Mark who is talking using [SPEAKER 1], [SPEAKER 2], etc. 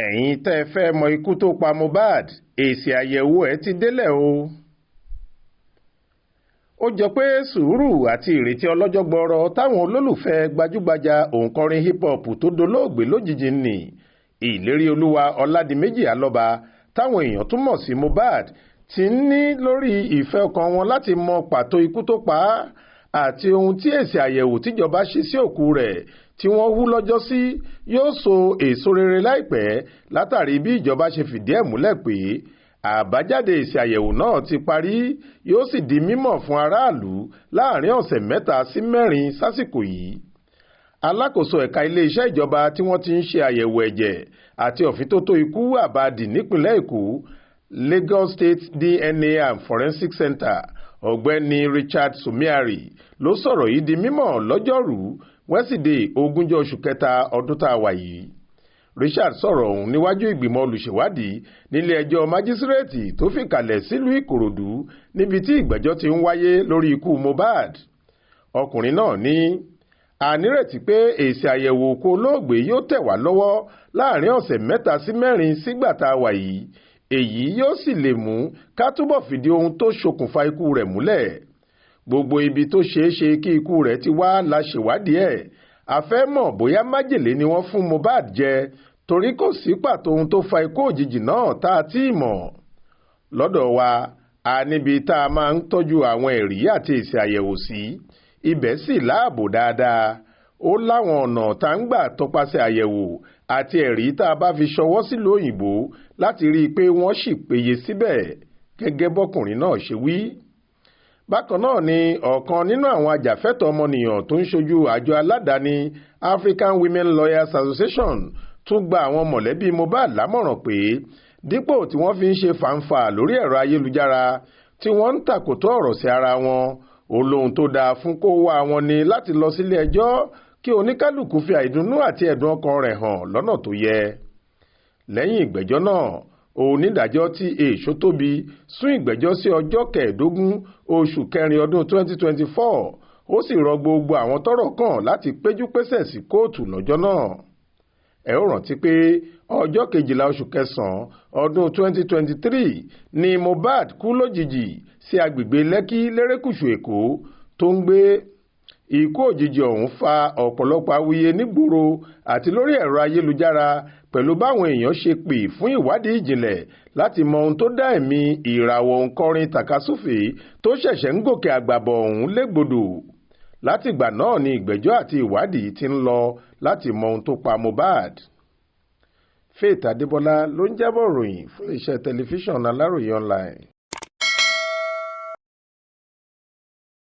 [SPEAKER 1] ẹ̀yin tẹ́ ẹ fẹ́ mọ ikú tó pa Mohbad èsì àyẹ̀wò ẹ̀ ti délẹ̀ o. ó jọ pé sùúrù àti ìrètí ọlọ́jọ́ gbọọrọ táwọn olólùfẹ́ gbajúgbajà òǹkọrin hip hop tó dolóògbé lójijì nì ìlérí olúwa ọládìméjì alọ́ba táwọn èèyàn tún mọ̀ sí Mohbad ti ń ní lórí ìfẹ́ ọkàn wọn láti mọ pàtó ikú tó pa á àti ohun tí èsì àyẹ̀wò tíjọba ṣe sí òkú rẹ̀ tí wọ́n hú lọ́jọ́ sí yóò so èso rere láìpẹ́ látàrí bí ìjọba ṣe fìdí ẹ̀ múlẹ̀ pé àbájáde èsì àyẹ̀wò náà ti parí yóò sì di mímọ̀ fún aráàlú láàrin ọ̀sẹ̀ 3 sí 4 sásìkò yìí. alákòóso ẹ̀ka iléeṣẹ́ ìjọba tí wọ́n ti ń ṣe àyẹ̀wò ẹ̀jẹ̀ àti òfíntótó ikú àbádì nípìnlẹ̀ Èkó Lagos State DNA and Forensic Center ọ̀gbẹ́ni Richard Somiari ló sọ̀rọ̀ yìí di mímọ̀ lọ́jọ́rùú wẹ́sídẹ̀ẹ́ 20 oṣù kẹta ọdún tá a wà yìí. Richard sọ̀rọ̀ ọ̀hún níwájú ìgbìmọ̀ olùṣèwádìí nílé ẹjọ́ májísírèètì tó fìkàlẹ̀ sílùú Ìkòròdú níbi tí ìgbẹ́jọ́ ti ń wáyé lórí ikú Mohbad. ọkùnrin náà ní a nírètí pé èsì àyẹ̀wò òkú olóògbé yóò tẹ̀ wá lọ́wọ́ láàrin ọ̀sẹ̀ 3 sí 4 sígbà tá a wà yìí èyí yóò sì lè mú ká túbọ̀ fìdí ohun tó ṣokùnfà ikú rẹ̀ múlẹ̀. gbogbo ibi tó ṣeé ṣe kí ikú rẹ̀ ti wá la ṣèwádìí ẹ̀ a fẹ́ mọ̀ bóyá májèlé ni wọ́n fún Mohbad jẹ torí kò sí pàtó ohun tó fa ikú òjijì náà tá a ti mọ̀. lọ́dọ̀ wa a níbi tá a máa ń tọ́jú àwọn ẹ̀rí àti èsì àyẹ̀wò sí ibẹ̀ sì láàbò dáadáa. ó láwọn ọ̀nà tá ń gbà tọpasẹ̀ àyẹ̀wò àti ẹ̀rí tá a bá fi ṣọwọ́ sílùú òyìnbó láti rí i pé wọ́n sì péye síbẹ̀ gẹ́gẹ́ bọ́kùnrin náà ṣe wí. bákan náà ni ọ̀kan nínú àwọn ajàfẹ́tọ̀ọ́ ọmọnìyàn tó ń ṣojú àjọ aládàáni African Women Lawyers Association tún gba àwọn mọ̀lẹ́bí Mohbad lámọ̀ràn pé dípò tí wọ́n fi ń ṣe fàǹfà lórí ẹ̀rọ ayélujára tí wọ́n ń tàkòtò ọ̀rọ̀ sí ara wọn olóhun tó dáa fún kó wá wọn ni láti lọ sílé ẹjọ́ kí oníkálùkù fi àìdùnnú àti ẹ̀dùn ọkàn rẹ̀ hàn lọ́nà tó yẹ. lẹ́yìn ìgbẹ́jọ́ náà onídàájọ́ T.A. Ṣótóbi sún ìgbẹ́jọ́ sí ọjọ́ 15 oṣù kẹrin ọdún 2024 ó sì rọ gbogbo àwọn tọ́rọ̀ kàn láti péjú pésẹ̀ sí kóòtù lọ́jọ́ náà. ẹ ó rántí pé ọjọ́ 12 oṣù kẹsàn-án ọdún 2023 ni Mohbad kú lójijì sí agbègbè Lẹ́kí lérékùṣù Èkó tó ń gbé. ikú òjijì ọ̀hún fa ọ̀pọ̀lọpọ̀ awuyewuye nígboro àti lórí ẹ̀rọ ayélujára pẹ̀lú báwọn èèyàn ṣe pè fún ìwádìí ìjìnlẹ̀ láti mọ ohun tó dá ẹ̀mí ìràwọ̀ òǹkọrin tàkasúfèé tó ṣẹ̀ṣẹ̀ ń gòkè àgbàbọ̀ ọ̀hún légbodò. látìgbà náà ni ìgbẹ́jọ́ àti ìwádìí ti ń lọ láti mọ ohun tó pa Mohbad. Faith Adébọlá ló ń jábọ̀ ròyìn fún iléeṣẹ́ tẹlifíṣàn Aláròyé online.